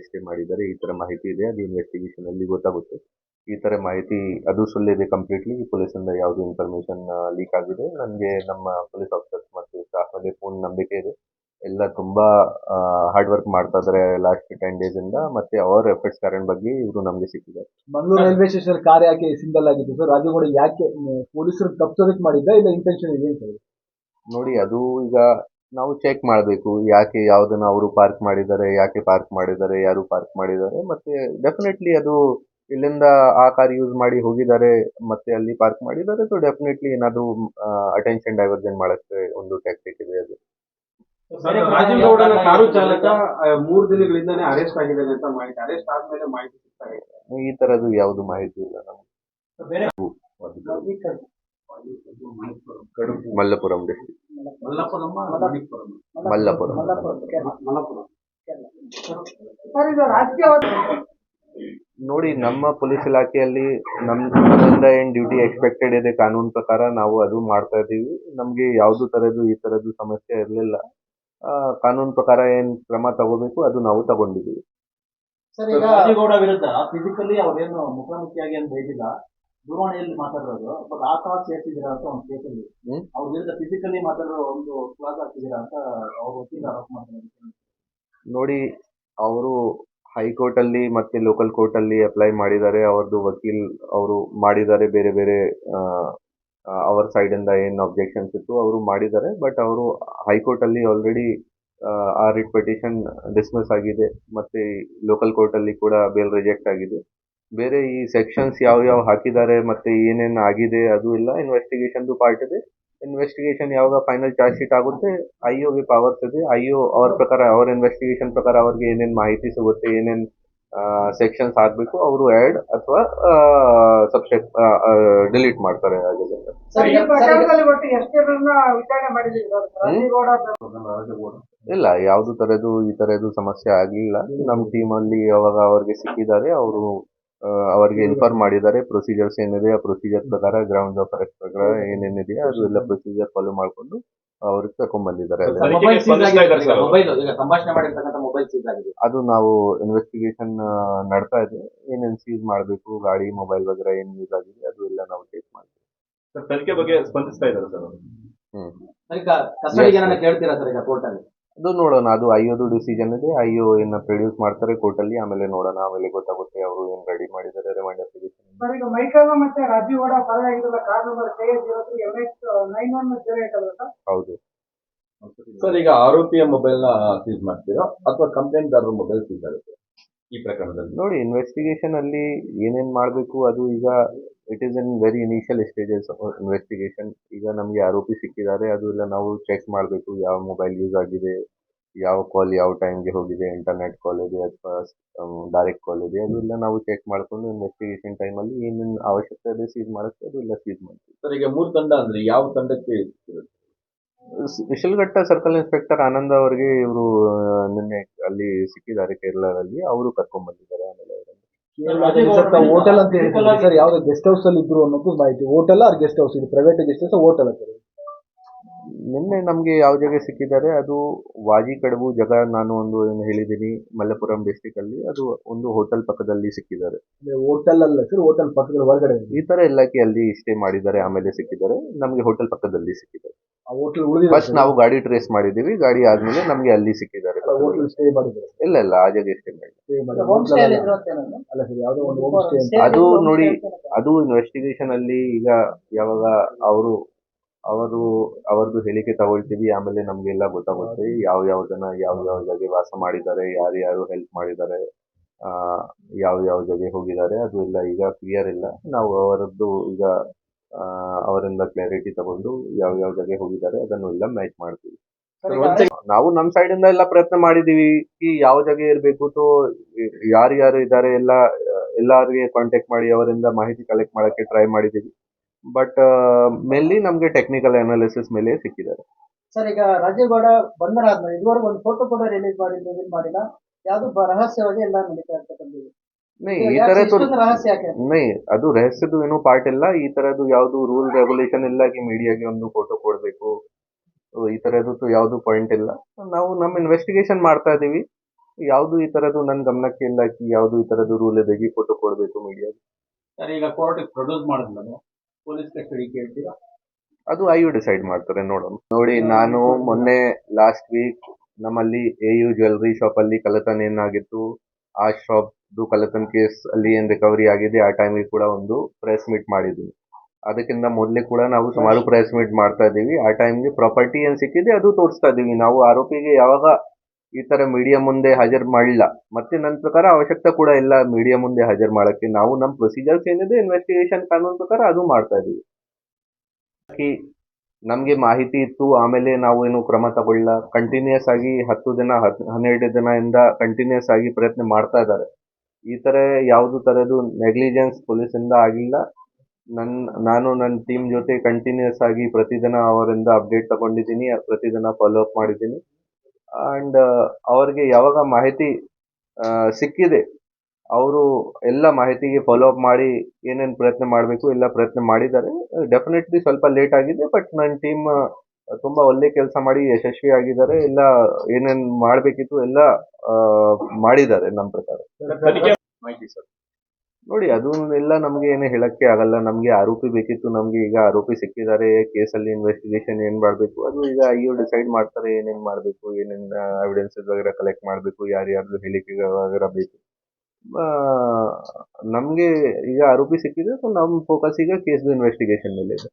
ಸ್ಟೇ ಮಾಡಿದ್ದಾರೆ. ಈ ತರ ಮಾಹಿತಿ ಇದೆ, ಅದು ಇನ್ವೆಸ್ಟಿಗೇಷನ್ ಅಲ್ಲಿ ಗೊತ್ತಾಗುತ್ತೆ. ಈ ತರ ಮಾಹಿತಿ ಅದು ಸುಳ್ಳಿದೆ ಕಂಪ್ಲೀಟ್ಲಿ. ಪೊಲೀಸಿಂದ ಯಾವುದು ಇನ್ಫಾರ್ಮೇಶನ್ ಲೀಕ್ ಆಗಿದೆ. ನನಗೆ ನಮ್ಮ ಪೊಲೀಸ್ ಆಫೀಸರ್ಸ್ ಮತ್ತು ಸ್ಟಾಫ್ ಮೇಲೆ ಪೂರ್ಣ ನಂಬಿಕೆ ಇದೆ. ಎಲ್ಲ ತುಂಬಾ ಹಾರ್ಡ್ ವರ್ಕ್ ಮಾಡ್ತಾ ಇದ್ದಾರೆ ಲಾಸ್ಟ್ 10 ಡೇಸ್ ಇಂದ. ಮತ್ತೆ ಅವರ ಎಫರ್ಟ್ಸ್ ಕಾರಣ ಬಗ್ಗೆ ಇವರು ನಮಗೆ ಸಿಕ್ಕಿದ್ದಾರೆ. ಮಂಗಳೂರು ರೈಲ್ವೆ ಸ್ಟೇಷನ್ ಕಾರ್ ಯಾಕೆ ಸಿಂಗಲ್ ಆಗಿತ್ತು ಸರ್? ರಾಜಗೌಡ ಯಾಕೆ ಪೊಲೀಸರು ತಪ್ಪಿಸೋದಕ್ಕೆ ಮಾಡಿದ್ದ ಇಲ್ಲ ಇಂಟೆನ್ಷನ್ ಇದೆ ಅಂತ ಹೇಳಿ? ನೋಡಿ, ಅದು ಈಗ ನಾವು ಚೆಕ್ ಮಾಡಬೇಕು ಯಾಕೆ ಯಾವುದನ್ನ ಅವರು ಪಾರ್ಕ್ ಮಾಡಿದ್ದಾರೆ, ಯಾಕೆ ಪಾರ್ಕ್ ಮಾಡಿದ್ದಾರೆ, ಯಾರು ಪಾರ್ಕ್ ಮಾಡಿದ್ದಾರೆ. ಮತ್ತೆ ಡೆಫಿನೆಟ್ಲಿ ಅದು ಇಲ್ಲಿಂದ ಆ ಕಾರ್ ಯೂಸ್ ಮಾಡಿ ಹೋಗಿದ್ದಾರೆ ಮತ್ತೆ ಅಲ್ಲಿ ಪಾರ್ಕ್ ಮಾಡಿದ್ದಾರೆ. ಸೊ ಡೆಫಿನೆಟ್ಲಿ ಏನಾದ್ರು ಅಟೆನ್ಷನ್ ಡೈವರ್ಜನ್ ಮಾಡಕ್ಕೆ ಒಂದು ಟ್ಯಾಕ್ಟಿಕ್ ಇದೆ ಅದು. ರಾಜೀವ್ ಗೌಡನ ಕಾರು ಚಾಲಕ 3 ದಿನಗಳಿಂದಾನೇ ಅರೆಸ್ಟ್ ಆಗಿದ್ದಾನೆ ಅಂತ ಮಾಹಿತಿ, ಅರೆಸ್ಟ್ ಆದ್ಮೇಲೆ ಮಾಹಿತಿ ಸಿಗ್ತಾ ಇದೆ. ಈ ತರದ್ದು ಯಾವುದು ಮಾಹಿತಿ ಇಲ್ಲ ನಮಗೆ. ಮಲ್ಲಪುರಂ ಡಿಸ್ಟ್ರಿಕ್ಟ್, ಮಲ್ಲಪುರಂ. ನೋಡಿ, ನಮ್ಮ ಪೊಲೀಸ್ ಇಲಾಖೆಯಲ್ಲಿ ನಮ್ಮಿಂದ ಏನ್ ಡ್ಯೂಟಿ ಎಕ್ಸ್ಪೆಕ್ಟೆಡ್ ಇದೆ ಕಾನೂನು ಪ್ರಕಾರ ನಾವು ಅದು ಮಾಡ್ತಾ ಇದ್ದೀವಿ. ನಮ್ಗೆ ಯಾವ್ದು ತರದ್ದು ಈ ತರದ್ದು ಸಮಸ್ಯೆ ಇರಲಿಲ್ಲ. ಕಾನೂನು ಪ್ರಕಾರ ಏನ್ ಕ್ರಮ ತಗೋಬೇಕು ಅದು ನಾವು ತಗೊಂಡಿದ್ದೀವಿ. ರಾಜೀವ್ ಗೌಡ ವಿರುದ್ಧ ಫಿಸಿಕಲಿ ಅವ್ರೇನು ಮುಖಾಮುಖಿಯಾಗಿ ಏನು ಬೈದಿಲ್ಲ, ದೂರವಾಣಿಯಲ್ಲಿ ಮಾತಾಡಿರೋದು ಬಟ್ ಆ ಕಾಲ್ ಸೇರ್ತಿದ್ದೀರಾ ಅಂತ ಒಂದು ಕೇಸಲ್ಲಿ ಹ್ಮ್. ಅವ್ರ ವಿರುದ್ಧ ಫಿಸಿಕಲಿ ಮಾತಾಡೋ ಒಂದು ಕ್ಲಾಸ್ ಹಾಕ್ತಿದ್ದೀರಾ ಅಂತ ಅವ್ರ ವಕೀಲ ಆರೋಪ ಮಾಡ್ತಾರೆ. ನೋಡಿ, ಅವರು ಹೈಕೋರ್ಟ್ ಅಲ್ಲಿ ಮತ್ತೆ ಲೋಕಲ್ ಕೋರ್ಟ್ ಅಲ್ಲಿ ಅಪ್ಲೈ ಮಾಡಿದ್ದಾರೆ. ಅವ್ರದ್ದು ವಕೀಲ್ ಅವರು ಮಾಡಿದ್ದಾರೆ. ಬೇರೆ ಬೇರೆ ಅವರ ಸೈಡ್ ಇಂದ ಏನು ಅಬ್ಜೆಕ್ಷನ್ಸ್ ಇತ್ತು ಅವರು ಮಾಡಿದ್ದಾರೆ. ಬಟ್ ಅವರು ಹೈಕೋರ್ಟ್ ಅಲ್ಲಿ ಆಲ್ರೆಡಿ ಆ ರಿಟ್ ಪಿಟಿಷನ್ ಡಿಸ್ಮಿಸ್ ಆಗಿದೆ. ಮತ್ತೆ ಲೋಕಲ್ ಕೋರ್ಟ್ ಅಲ್ಲಿ ಕೂಡ ಬೇಲ್ ರಿಜೆಕ್ಟ್ ಆಗಿದೆ. ಬೇರೆ ಈ ಸೆಕ್ಷನ್ಸ್ ಯಾವ ಹಾಕಿದ್ದಾರೆ ಮತ್ತೆ ಏನೇನು ಆಗಿದೆ ಅದು ಎಲ್ಲ ಇನ್ವೆಸ್ಟಿಗೇಷನ್ ಪಾರ್ಟ್ ಇದೆ. ಇನ್ವೆಸ್ಟಿಗೇಷನ್ ಯಾವಾಗ ಫೈನಲ್ ಚಾರ್ಜ್ ಶೀಟ್ ಆಗುತ್ತೆ, ಐಒಗೆ ಪವರ್ಸ್ ಇದೆ. ಐಒ ಅವ್ರ ಪ್ರಕಾರ, ಅವ್ರ ಇನ್ವೆಸ್ಟಿಗೇಷನ್ ಪ್ರಕಾರ ಅವ್ರಿಗೆ ಏನೇನು ಮಾಹಿತಿ ಸಿಗುತ್ತೆ, ಏನೇನು ಸೆಕ್ಷನ್ಸ್ ಹಾಕಬೇಕು ಅವರು ಆ್ಯಡ್ ಅಥವಾ ಸಬ್ಸೆಕ್ಟ್ ಡಿಲೀಟ್ ಮಾಡ್ತಾರೆ. ಹಾಗೆ ಸರ್, ಈ ಪ್ರಕರಣದಲ್ಲಿ ಒಟ್ಟು ಎಷ್ಟು ಜನರನ್ನ ವಿಚಾರಣೆ ಮಾಡಿದ್ದೀರಿ ಸರ್? ರಾಜೇಗೌಡ ಇಲ್ಲ, ಯಾವ್ದು ತರದ್ದು ಈ ತರದ್ದು ಸಮಸ್ಯೆ ಆಗಲಿಲ್ಲ. ನಮ್ಮ ಟೀಮಲ್ಲಿ ಯಾವಾಗ ಅವ್ರಿಗೆ ಸಿಕ್ಕಿದ್ದಾರೆ ಅವರು ಅವರಿಗೆ ಇನ್ಫಾರ್ಮ್ ಮಾಡಿದ್ದಾರೆ. ಪ್ರೊಸೀಜರ್ಸ್ ಏನಿದೆ ಆ ಪ್ರೊಸೀಜರ್ ಪ್ರಕಾರ, ಗ್ರೌಂಡ್ಸ್ ಆಫ್ ಅರೆಸ್ಟ್ ಪ್ರಕಾರ ಏನೇನಿದೆ ಅದು ಎಲ್ಲ ಪ್ರೊಸೀಜರ್ ಫಾಲೋ ಮಾಡಿಕೊಂಡು ಅವ್ರಿಗೆ ತಗೊಂಡ್ ಬಂದಿದ್ದಾರೆ. ಮೊಬೈಲ್ ಸೀಸ್ ಆಗಿದೆ ಸರ್. ಮೊಬೈಲ್ ಈಗ ಸಂಭಾಷಣೆ ಮಾಡಿರ್ತಕ್ಕಂಥ ಮೊಬೈಲ್ ಸೀಸ್ ಆಗಿದೆ. ಅದು ನಾವು ಇನ್ವೆಸ್ಟಿಗೇಷನ್ ನಡ್ತಾ ಇದೆ. ಏನೇನು ಸೀಸ್ ಮಾಡಬೇಕು, ಗಾಡಿ ಮೊಬೈಲ್ ವಗೇರೆ ಏನು ಯೂಸ್ ಆಗಿದೆ ಅದು ಎಲ್ಲ ನಾವು ಚೆಕ್ ಮಾಡ್ತೀವಿ. ಸರ್, ತನಿಖೆ ಬಗ್ಗೆ ಸ್ಪಂದಿಸ್ತಾ ಇದ್ದಾರೆ ಸರ್ ಅವರು. ಈಗ ಕಸ್ಟಡಿಗೆ ಏನಾರ ಕೇಳ್ತೀರಾ ಸರ್ ಈಗ ಕೋರ್ಟ್ ಅಲ್ಲಿ? ಅದು ನೋಡೋಣ, ಅದು ಐಒದು ಡಿಸಿಷನ್ ಇದೆ. ಐಒ ಏನ ಪ್ರೊಡ್ಯೂಸ್ ಮಾಡ್ತಾರೆ ಕೋರ್ಟ್ ಅಲ್ಲಿ, ಆಮೇಲೆ ನೋಡೋಣ. ಆಮೇಲೆ ಗೊತ್ತಾಗುತ್ತೆ ಅವರು ಏನ್ ರೆಡಿ ಮಾಡಿದ್ದಾರೆ ರಿಮಾಂಡ್ ಅಪ್ಲಿಕೇಶನ್. ಸರ್, ಈಗ ಮೈಕಲ್ ಮತ್ತೆ ರಾಜೀವ್ ಗೌಡ ಪರವಾಗಿರಲ್ಲ ಕಾರ್ ನಂಬರ್ KS03MX9108 ಅಲ್ಲ ಸರ್? ಹೌದು. ಸರ್, ಈಗ ಆರೋಪಿಯ ಮೊಬೈಲ್ ನ ಸೀಸ್ ಮಾಡ್ತೀರಾ ಅಥವಾ ಕಂಪ್ಲೇಂಟ್ದಾರರ ಮೊಬೈಲ್ ಸೀಸ್ ಆಗುತ್ತೆ ಈ ಪ್ರಕರಣದಲ್ಲಿ? ನೋಡಿ, ಇನ್ವೆಸ್ಟಿಗೇಷನ್ ಅಲ್ಲಿ ಏನೇನ್ ಮಾಡಬೇಕು ಅದು ಈಗ it is in very initial stages investigation. ಈಗ ನಮಗೆ ಆರೋಪಿ ಸಿಕ್ಕಿದ್ದಾರೆ, ಅದು ಎಲ್ಲ ನಾವು ಚೆಕ್ ಮಾಡಬೇಕು. ಯಾವ ಮೊಬೈಲ್ ಯೂಸ್ ಆಗಿದೆ, ಯಾವ ಕಾಲ್ ಯಾವ ಟೈಮ್ಗೆ ಹೋಗಿದೆ, ಇಂಟರ್ನೆಟ್ ಕಾಲ್ ಇದೆ ಅಥವಾ ಡೈರೆಕ್ಟ್ ಕಾಲ್ ಇದೆ, ಅದು ಎಲ್ಲ ನಾವು ಚೆಕ್ ಮಾಡ್ಕೊಂಡು ಇನ್ವೆಸ್ಟಿಗೇಷನ್ ಟೈಮಲ್ಲಿ ಏನೇನು ಅವಶ್ಯಕತೆ ಇದೆ ಸೀಸ್ ಮಾಡೋಕ್ಕೆ ಅದು ಎಲ್ಲ ಸೀಸ್ ಮಾಡ್ತೀವಿ. ಸರ್, ಈಗ 3 ತಂಡ ಅಂದ್ರೆ ಯಾವ ತಂಡಕ್ಕೆ ಇರುತ್ತೆ? ವಿಶಲ್ಘಟ್ಟ ಸರ್ಕಲ್ ಇನ್ಸ್ಪೆಕ್ಟರ್ ಆನಂದ್ ಅವರಿಗೆ ಇವರು ನಿನ್ನೆ ಅಲ್ಲಿ ಸಿಕ್ಕಿದ್ದಾರೆ ಕೇರಳದಲ್ಲಿ. ಅವರು ಕರ್ಕೊಂಡ್ ಬಂದಿದ್ದಾರೆ. ಆಮೇಲೆ ಹೋಟೆಲ್ ಅಂತ ಹೇಳಿದ್ರೆ ಸರ್, ಯಾವ್ದು ಗೆಸ್ಟ್ ಹೌಸ್ ಅಲ್ಲಿ ಇದ್ರು ಅನ್ನೋದು ಮಾಹಿತಿ. ಹೋಟೆಲ್ ಆರ್ ಗೆಸ್ಟ್ ಹೌಸ್ ಇದು? ಪ್ರೈವೇಟ್ ಗೆಸ್ಟ್ ಹೌಸ್, ಹೋಟೆಲ್ ಅಂತ ನಿನ್ನೆ ನಮಗೆ ಯಾವ ಜಾಗ ಸಿಕ್ಕಿದ್ದಾರೆ ಅದು ವಾಜಿ ಕಡಬು ಜಾಗ. ನಾನು ಒಂದು ಏನು ಹೇಳಿದ್ದೀನಿ ಮಲ್ಲಪುರಂ ಡಿಸ್ಟಿಕ್ ಅಲ್ಲಿ, ಅದು ಒಂದು ಹೋಟೆಲ್ ಪಕ್ಕದಲ್ಲಿ ಸಿಕ್ಕಿದ್ದಾರೆ. ಹೋಟೆಲ್ ಅಲ್ಲ ಸರ್, ಹೋಟೆಲ್ ಪಕ್ಕದ ಹೊರಗಡೆ ಈ ತರ ಇಲಾಖೆ ಅಲ್ಲಿ ಸ್ಟೇ ಮಾಡಿದ್ದಾರೆ, ಆಮೇಲೆ ಸಿಕ್ಕಿದ್ದಾರೆ. ನಮಗೆ ಹೋಟೆಲ್ ಪಕ್ಕದಲ್ಲಿ ಸಿಕ್ಕಿದ್ದಾರೆ. ಆ ಹೋಟೆಲ್ ಉಳಿದಿದೆ. ಫಸ್ಟ್ ನಾವು ಗಾಡಿ ಟ್ರೇಸ್ ಮಾಡಿದೀವಿ, ಗಾಡಿ ಆದ್ಮೇಲೆ ನಮ್ಗೆ ಅಲ್ಲಿ ಸಿಕ್ಕಿದ್ದಾರೆ. ಹೋಟೆಲ್ ಸ್ಟೇ ಮಾಡಿದ್ದಾರೆ. ಇಲ್ಲ ಆ ಜಾಗ ಸ್ಟೇ ಮಾಡಿ. ಹೋಮ್ ಸ್ಟೇ ಅಲ್ಲಿ ಇದ್ರು ಅಂತ ಏನಲ್ಲ? ಅಲ್ಲ ಸರ್, ಯಾವುದೋ ಒಂದು ಹೋಮ್ ಸ್ಟೇ ಅಂತ. ಅದು ನೋಡಿ, ಅದು ಇನ್ವೆಸ್ಟಿಗೇಷನ್ ಅಲ್ಲಿ ಈಗ ಯಾವಾಗ ಅವರದ್ದು ಹೇಳಿಕೆ ತಗೊಳ್ತೀವಿ, ಆಮೇಲೆ ನಮ್ಗೆಲ್ಲ ಗೊತ್ತಾಗುತ್ತೆ ಯಾವ ಜನ ಯಾವ ಜಾಗ ವಾಸ ಮಾಡಿದ್ದಾರೆ, ಯಾರು ಹೆಲ್ಪ್ ಮಾಡಿದ್ದಾರೆ, ಯಾವ ಜಾಗ ಹೋಗಿದ್ದಾರೆ, ಅದು ಎಲ್ಲ ಈಗ ಕ್ಲಿಯರ್ ಇಲ್ಲ. ನಾವು ಅವರದ್ದು ಈಗ ಅವರಿಂದ ಕ್ಲಾರಿಟಿ ತಗೊಂಡು ಯಾವ ಜಾಗ ಹೋಗಿದ್ದಾರೆ ಅದನ್ನು ಎಲ್ಲ ಮ್ಯಾಚ್ ಮಾಡ್ತೀವಿ. ನಾವು ನಮ್ಮ ಸೈಡ್ ಇಂದ ಎಲ್ಲ ಪ್ರಯತ್ನ ಮಾಡಿದೀವಿ ಈ ಯಾವ ಜಾಗ ಇರಬೇಕು, ಯಾರು ಇದ್ದಾರೆ ಎಲ್ಲರಿಗೆ ಕಾಂಟ್ಯಾಕ್ಟ್ ಮಾಡಿ ಅವರಿಂದ ಮಾಹಿತಿ ಕಲೆಕ್ಟ್ ಮಾಡಕ್ಕೆ ಟ್ರೈ ಮಾಡಿದೀವಿ. ಬಟ್ ಮೇನ್ಲಿ ನಮ್ಗೆ ಟೆಕ್ನಿಕಲ್ ಅನಾಲಿಸಿಸ್ ಮೇಲೆ ಸಿಕ್ಕಿದ್ದಾರೆ. ಸರ್, ಈಗ ರಾಜೇಗೌಡ ಬಂಧನಾದ್ಮೇಲೆ ಇದುವರೆಗೂ ಒಂದು ಫೋಟೋ ಕೂಡ ರಿಲೀಸ್ ಮಾಡಿಲ್ಲ. ಯಾವ್ದು ರಹಸ್ಯವಾಗಿ ಎಲ್ಲ ನಡೀತಾ ಇರ್ತಕ್ಕಂಥದ್ದು. ಈ ತರದ್ದು ರಹಸ್ಯ ಯಾಕೆ? ಅದು ರಹಸ್ಯದ್ದು ಏನೂ ಪಾರ್ಟ್ ಇಲ್ಲ. ಈ ತರದ್ದು ಯಾವ್ದು ರೂಲ್ ರೆಗ್ಯುಲೇಷನ್ ಇಲ್ಲ ಕಿ ಮೀಡಿಯಾಗೆ ಒಂದು ಫೋಟೋ ಕೊಡ್ಬೇಕು, ಈ ತರದ್ದು ಯಾವ್ದು ಪಾಯಿಂಟ್ ಇಲ್ಲ. ನಾವು ನಮ್ಮ ಇನ್ವೆಸ್ಟಿಗೇಷನ್ ಮಾಡ್ತಾ ಇದೀವಿ. ಯಾವ್ದು ಈ ತರದ್ದು ನನ್ನ ಗಮನಕ್ಕೆ ಇಲ್ಲ ಕಿ ಯಾವ್ದು ಈ ತರದ್ದು ರೂಲ್ ಇದೆ ಕಿ ಫೋಟೋ ಕೊಡ್ಬೇಕು ಮೀಡಿಯಾಗೆ. ಸರ್, ಈಗ ಕೋರ್ಟ್ ಪ್ರೊಡ್ಯೂಸ್ ಮಾಡಿದ್ಮೇಲೆ ಪೊಲೀಸ್ ಕಸ್ಟಡಿ ಕೇಳ್ತೀರಾ? ಅದು ಐಯು ಡಿಸೈಡ್ ಮಾಡ್ತಾರೆ, ನೋಡೋಣ. ನೋಡಿ, ನಾನು ಮೊನ್ನೆ ಲಾಸ್ಟ್ ವೀಕ್ ನಮ್ಮಲ್ಲಿ AU ಜ್ಯುವೆಲ್ಲರಿ ಶಾಪ್ ಅಲ್ಲಿ ಕಳ್ಳತನ ಏನಾಗಿತ್ತು, ಆ ಶಾಪ್ದು ಕಳ್ಳತನ ಕೇಸ್ ಅಲ್ಲಿ ಏನ್ ರಿಕವರಿ ಆಗಿದೆ, ಆ ಟೈಮಿಗೆ ಕೂಡ ಒಂದು ಪ್ರೆಸ್ ಮೀಟ್ ಮಾಡಿದ್ವಿ. ಅದಕ್ಕಿಂತ ಮೊದಲೇ ಕೂಡ ನಾವು ಸುಮಾರು ಪ್ರೆಸ್ ಮೀಟ್ ಮಾಡ್ತಾ ಇದೀವಿ. ಆ ಟೈಮ್ಗೆ ಪ್ರಾಪರ್ಟಿ ಏನ್ ಸಿಕ್ಕಿದೆ ಅದು ತೋರಿಸ್ತಾ ಇದೀವಿ. ನಾವು ಆರೋಪಿಗೆ ಯಾವಾಗ ಈ ತರ ಮೀಡಿಯಾ ಮುಂದೆ ಹಾಜರು ಮಾಡಿಲ್ಲ, ಮತ್ತೆ ನನ್ನ ಪ್ರಕಾರ ಅವಶ್ಯಕತೆ ಕೂಡ ಇಲ್ಲ ಮೀಡಿಯಾ ಮುಂದೆ ಹಾಜರು ಮಾಡಕ್ಕೆ. ನಾವು ನಮ್ಮ ಪ್ರೊಸೀಜರ್ಸ್ ಏನಿದೆ ಇನ್ವೆಸ್ಟಿಗೇಷನ್ ಕಾನೂನು ಪ್ರಕಾರ ಅದು ಮಾಡ್ತಾ ಇದೀವಿ. ನಮ್ಗೆ ಮಾಹಿತಿ ಇತ್ತು, ಆಮೇಲೆ ನಾವು ಏನು ಕ್ರಮ ತಗೊಳ್ಳ. ಕಂಟಿನ್ಯೂಸ್ ಆಗಿ 10 ದಿನ 12 ದಿನದಿಂದ ಕಂಟಿನ್ಯೂಸ್ ಆಗಿ ಪ್ರಯತ್ನ ಮಾಡ್ತಾ ಇದ್ದಾರೆ. ಈ ತರ ಯಾವ್ದು ತರದ್ದು ನೆಗ್ಲಿಜೆನ್ಸ್ ಪೊಲೀಸಿಂದ ಆಗಿಲ್ಲ. ನಾನು ನನ್ನ ಟೀಮ್ ಜೊತೆ ಕಂಟಿನ್ಯೂಸ್ ಆಗಿ ಪ್ರತಿದಿನ ಅವರಿಂದ ಅಪ್ಡೇಟ್ ತಗೊಂಡಿದ್ದೀನಿ, ಪ್ರತಿದಿನ ಫಾಲೋ ಅಪ್ ಮಾಡಿದ್ದೀನಿ. ಅಂಡ್ ಅವ್ರಿಗೆ ಯಾವಾಗ ಮಾಹಿತಿ ಸಿಕ್ಕಿದೆ ಅವರು ಎಲ್ಲ ಮಾಹಿತಿಗೆ ಫಾಲೋ ಅಪ್ ಮಾಡಿ ಏನೇನು ಪ್ರಯತ್ನ ಮಾಡಬೇಕು ಎಲ್ಲ ಪ್ರಯತ್ನ ಮಾಡಿದ್ದಾರೆ. ಡೆಫಿನೆಟ್ಲಿ ಸ್ವಲ್ಪ ಲೇಟ್ ಆಗಿದೆ, ಬಟ್ ನನ್ನ ಟೀಮ್ ತುಂಬಾ ಒಳ್ಳೆ ಕೆಲಸ ಮಾಡಿ ಯಶಸ್ವಿ ಆಗಿದ್ದಾರೆ. ಎಲ್ಲ ಏನೇನ್ ಮಾಡಬೇಕಿತ್ತು ಎಲ್ಲ ಮಾಡಿದ್ದಾರೆ ನಮ್ಮ ಪ್ರಕಾರ. ತನಿಖೆ ಮಾಹಿತಿ ಸರ್. ನೋಡಿ ಅದು ಎಲ್ಲ ನಮಗೆ ಏನು ಹೇಳಕ್ಕೆ ಆಗಲ್ಲ. ನಮಗೆ ಆರೋಪಿ ಬೇಕಿತ್ತು. ನಮಗೆ ಈಗ ಆರೋಪಿ ಸಿಕ್ಕಿದ್ದಾರೆ. ಕೇಸಲ್ಲಿ ಇನ್ವೆಸ್ಟಿಗೇಷನ್ ಏನ್ ಮಾಡಬೇಕು ಅದು ಈಗ ಐಯು ಡಿಸೈಡ್ ಮಾಡ್ತಾರೆ. ಏನೇನ್ ಮಾಡಬೇಕು, ಏನೇನ್ ಎವಿಡೆನ್ಸಸ್ ವಗೈರಾ ಕಲೆಕ್ಟ್ ಮಾಡಬೇಕು, ಯಾರ್ಯಾರ್ದು ಹೇಳಿಕೆ ವಗೈರಾ ಬೇಕು. ಆ, ನಮ್ಗೆ ಈಗ ಆರೋಪಿ ಸಿಕ್ಕಿದೆ, ಸೊ ನಮ್ಮ ಫೋಕಸ್ ಈಗ ಕೇಸ್ ಇನ್ವೆಸ್ಟಿಗೇಷನ್ ಮೇಲೆ ಇದೆ.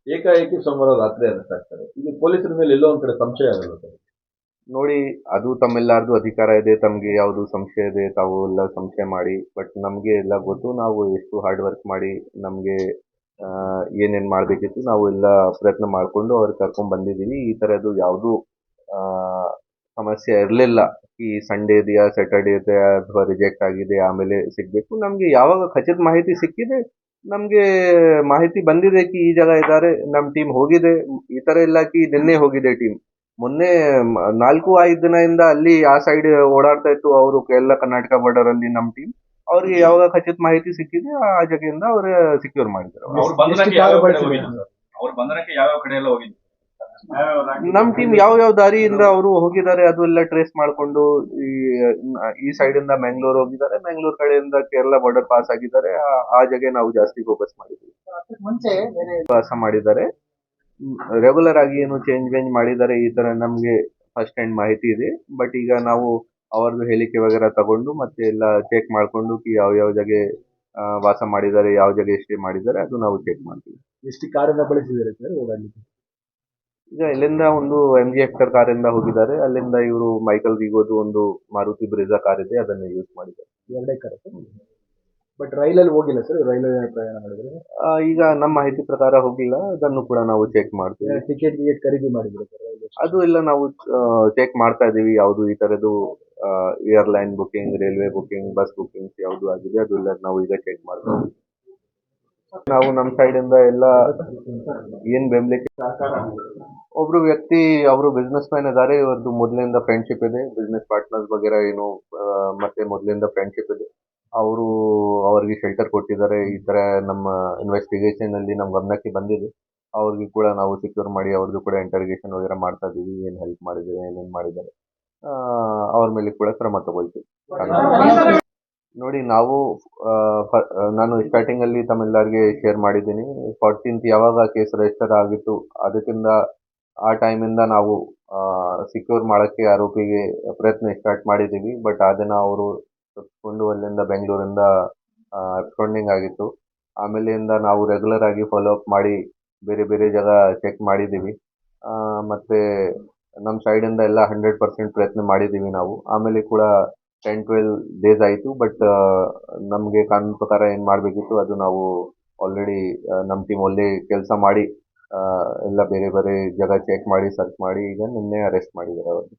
ಏಕಾಏಕಿ ಸೋಮವಾರ ರಾತ್ರಿ ಅರೆಸ್ಟ್ ಆಗ್ತಾರೆ. ಇದು ಪೊಲೀಸರ ಮೇಲೆ ಎಲ್ಲೋ ಒಂದ್ ಕಡೆ ಸಂಶಯ ಆಗಲ್ಲ ಸರ್? ನೋಡಿ, ಅದು ತಮ್ಮೆಲ್ಲರದು ಅಧಿಕಾರ ಇದೆ. ತಮಗೆ ಯಾವುದು ಸಂಶಯ ಇದೆ ತಾವು ಎಲ್ಲ ಸಂಶಯ ಮಾಡಿ. ಬಟ್ ನಮಗೆ ಎಲ್ಲ ಗೊತ್ತು. ನಾವು ಎಷ್ಟು ಹಾರ್ಡ್ ವರ್ಕ್ ಮಾಡಿ ನಮಗೆ ಏನೇನ್ ಮಾಡಬೇಕಿತ್ತು ನಾವು ಎಲ್ಲ ಪ್ರಯತ್ನ ಮಾಡಿಕೊಂಡು ಅವ್ರಿಗೆ ಕರ್ಕೊಂಡ್ ಬಂದಿದ್ದೀವಿ. ಈ ಥರದ್ದು ಯಾವುದು ಸಮಸ್ಯೆ ಇರಲಿಲ್ಲ. ಈ ಸಂಡೇ ಇದೆಯಾ ಸ್ಯಾಟರ್ಡೇ ಇದೆಯಾ ಅಥವಾ ರಿಜೆಕ್ಟ್ ಆಗಿದೆ ಆಮೇಲೆ ಸಿಗಬೇಕು. ನಮಗೆ ಯಾವಾಗ ಖಚಿತ ಮಾಹಿತಿ ಸಿಕ್ಕಿದೆ, ನಮಗೆ ಮಾಹಿತಿ ಬಂದಿದೆ ಕಿ ಈ ಜಾಗ ಇದ್ದಾರೆ, ನಮ್ಮ ಟೀಮ್ ಹೋಗಿದೆ. ಈ ಥರ ಇಲ್ಲ ಕಿ ನಿನ್ನೆ ಹೋಗಿದೆ ಟೀಮ್. ಮೊನ್ನೆ 4-5 ದಿನದಿಂದ ಅಲ್ಲಿ ಆ ಸೈಡ್ ಓಡಾಡ್ತಾ ಇತ್ತು ಅವರು ಎಲ್ಲ ಕರ್ನಾಟಕ ಬಾರ್ಡರ್ ಅಲ್ಲಿ ನಮ್ಮ ಟೀಮ್. ಅವ್ರಿಗೆ ಯಾವಾಗ ಖಚಿತ ಮಾಹಿತಿ ಸಿಕ್ಕಿದೆ ಆ ಜಾಗದಿಂದ ಅವ್ರು ಸಿಕ್ಯೂರ್ ಮಾಡಿದ್ರು. ಅವ್ರ ಬಂಧನಕ್ಕೆ ಯಾವ ಕಡೆ ಹೋಗಿದ್ರು ಸರ್? ಅವ್ರ ಬಂಧನಕ್ಕೆ ಯಾವ ಕಡೆ ಎಲ್ಲ ಹೋಗಿದ್ರು? ನಮ್ಮ ಟೀಮ್ ಯಾವ ದಾರಿಯಿಂದ ಅವರು ಹೋಗಿದ್ದಾರೆ ಅದು ಎಲ್ಲ ಟ್ರೇಸ್ ಮಾಡ್ಕೊಂಡು ಈ ಸೈಡ್ ಇಂದ ಮ್ಯಾಂಗ್ಳೂರ್ ಹೋಗಿದ್ದಾರೆ. ಮ್ಯಾಂಗ್ಳೂರ್ ಕಡೆಯಿಂದ ಕೇರಳ ಬಾರ್ಡರ್ ಪಾಸ್ ಆಗಿದ್ದಾರೆ. ಆ ಜಾಗ ನಾವು ಜಾಸ್ತಿ ಫೋಕಸ್ ಮಾಡಿದ್ವಿ. ಮುಂಚೆ ಬೇರೆ ವಾಸ ಮಾಡಿದ್ದಾರೆ. ರೆಗ್ಯುಲರ್ ಆಗಿ ಏನು ಚೇಂಜ್ ಮಾಡಿದ್ದಾರೆ ಈ ತರ ನಮ್ಗೆ ಫಸ್ಟ್ ಹ್ಯಾಂಡ್ ಮಾಹಿತಿ ಇದೆ. ಬಟ್ ಈಗ ನಾವು ಅವರದ್ದು ಹೇಳಿಕೆ ವಗೈರಾ ತಗೊಂಡು ಮತ್ತೆ ಎಲ್ಲ ಚೆಕ್ ಮಾಡ್ಕೊಂಡು ಯಾವ ಜಾಗ ವಾಸ ಮಾಡಿದ್ದಾರೆ, ಯಾವ ಜಾಗ ಸ್ಟೇ ಮಾಡಿದ್ದಾರೆ ಅದು ನಾವು ಚೆಕ್ ಮಾಡ್ತೀವಿ. ಎಷ್ಟು ಕಾರನ್ನ ಬಳಸಿದ್ದಾರೆ ಸರ್ ಓಡಾಡ್ಲಿಕ್ಕೆ? ಈಗ ಇಲ್ಲಿಂದ ಒಂದು MG ಹೆಕ್ಟರ್ ಕಾರಿಂದ ಹೋಗಿದ್ದಾರೆ. ಅಲ್ಲಿಂದ ಇವರು ಮೈಕಲ್ ವಿಗೋದು ಒಂದು ಮಾರುತಿ ಬ್ರಿಜಾ ಕಾರ್ ಇದೆ, ಅದನ್ನು ಯೂಸ್ ಮಾಡಿದ್ದಾರೆ. 2 ಕಾರ್. ಬಟ್ ರೈಲಲ್ಲಿ ಹೋಗಿಲ್ಲ ಸರ್? ರೈಲಲ್ಲಿ ಪ್ರಯಾಣ ಮಾಡಿದ್ರೆ ಈಗ ನಮ್ಮ ಮಾಹಿತಿ ಪ್ರಕಾರ ಹೋಗಿಲ್ಲ. ಅದನ್ನು ಕೂಡ ನಾವು ಚೆಕ್ ಮಾಡ್ತೀವಿ. ಟಿಕೆಟ್ ಖರೀದಿ ಮಾಡಿದ್ರು ಸರ್ ರೈಲ್ವೆ? ಅದು ಎಲ್ಲ ನಾವು ಚೆಕ್ ಮಾಡ್ತಾ ಇದ್ದೀವಿ. ಯಾವುದು ಈ ತರದ್ದು airline booking, railway booking, bus bookings ಯಾವುದು ಆಗಿದೆ ಅದು ಎಲ್ಲ ನಾವು ಈಗ ಚೆಕ್ ಮಾಡ್ತಾ ಇದ್ದೀವಿ. ನಾವು ನಮ್ಮ ಸೈಡ್ ಇಂದ ಎಲ್ಲ ಏನ್ ಬೆಂಬಲಿಕೆ ಒಬ್ರು ವ್ಯಕ್ತಿ ಅವರು ಬಿಸ್ನೆಸ್ ಮ್ಯಾನ್ ಇದ್ದಾರೆ. ಇವ್ರದ್ದು ಮೊದಲಿಂದ ಫ್ರೆಂಡ್ಶಿಪ್ ಇದೆ. ಬಿಸ್ನೆಸ್ ಪಾರ್ಟ್ನರ್ಸ್ ವಗೈರಾ ಏನು ಮತ್ತೆ ಮೊದಲಿಂದ ಫ್ರೆಂಡ್ಶಿಪ್ ಇದೆ. ಅವರು ಅವ್ರಿಗೆ ಶೆಲ್ಟರ್ ಕೊಟ್ಟಿದ್ದಾರೆ. ಈ ತರ ನಮ್ಮ ಇನ್ವೆಸ್ಟಿಗೇಷನ್ ಅಲ್ಲಿ ನಮ್ಮ ಗಮನಕ್ಕೆ ಬಂದಿದೆ. ಅವ್ರಿಗೆ ಕೂಡ ನಾವು ಸೆಕ್ಯೂರ್ ಮಾಡಿ ಅವ್ರದ್ದು ಕೂಡ ಇಂಟರ್ಗೇಷನ್ ವಗೈರಾ ಮಾಡ್ತಾ ಇದ್ದೀವಿ. ಏನ್ ಹೆಲ್ಪ್ ಮಾಡಿದ್ದಾರೆ, ಏನೇನ್ ಮಾಡಿದ್ದಾರೆ ಅವ್ರ ಮೇಲೆ ಕೂಡ ಕ್ರಮ ತಗೊಳ್ತೀವಿ. ನೋಡಿ, ನಾವು ನಾನು ಸ್ಟಾರ್ಟಿಂಗ್ ಅಲ್ಲಿ ತಮ್ಮೆಲ್ಲರಿಗೆ ಶೇರ್ ಮಾಡಿದ್ದೀನಿ. 14th ಯಾವಾಗ ಕೇಸ್ ರಿಜಿಸ್ಟರ್ ಆಗಿತ್ತು ಅದಕ್ಕಿಂತ ಆ ಟೈಮಿಂದ ನಾವು ಸೆಕ್ಯೂರ್ ಮಾಡೋಕ್ಕೆ ಆರೋಪಿಗೆ ಪ್ರಯತ್ನ ಸ್ಟಾರ್ಟ್ ಮಾಡಿದ್ದೀವಿ. ಬಟ್ ಆ ದಿನ ಅವರು ತಪ್ಪಿಕೊಂಡು ಅಲ್ಲಿಂದ ಬೆಂಗಳೂರಿಂದ ಅಬ್ಸ್ಕಾಂಡಿಂಗ್ ಆಗಿತ್ತು. ಆಮೇಲಿಂದ ನಾವು ರೆಗ್ಯುಲರ್ ಆಗಿ ಫಾಲೋ ಅಪ್ ಮಾಡಿ ಬೇರೆ ಬೇರೆ ಜಾಗ ಚೆಕ್ ಮಾಡಿದ್ದೀವಿ. ಮತ್ತೆ ನಮ್ಮ ಸೈಡಿಂದ ಎಲ್ಲ 100% ಪ್ರಯತ್ನ ಮಾಡಿದ್ದೀವಿ ನಾವು. ಆಮೇಲೆ ಕೂಡ 10-12 ಡೇಸ್ ಆಯಿತು. ಬಟ್ ನಮಗೆ ಕಾನೂನು ಪ್ರಕಾರ ಏನು ಮಾಡಬೇಕಿತ್ತು ಅದು ನಾವು ಆಲ್ರೆಡಿ ನಮ್ಮ ಟೀಮ್ ಒಳ್ಳೆ ಕೆಲಸ ಮಾಡಿ ಎಲ್ಲ ಬೇರೆ ಬೇರೆ ಜಾಗ ಚೆಕ್ ಮಾಡಿ ಸರ್ಚ್ ಮಾಡಿ ಈಗ ನಿನ್ನೆ ಅರೆಸ್ಟ್ ಮಾಡಿದ್ದಾರೆ ಅವರು.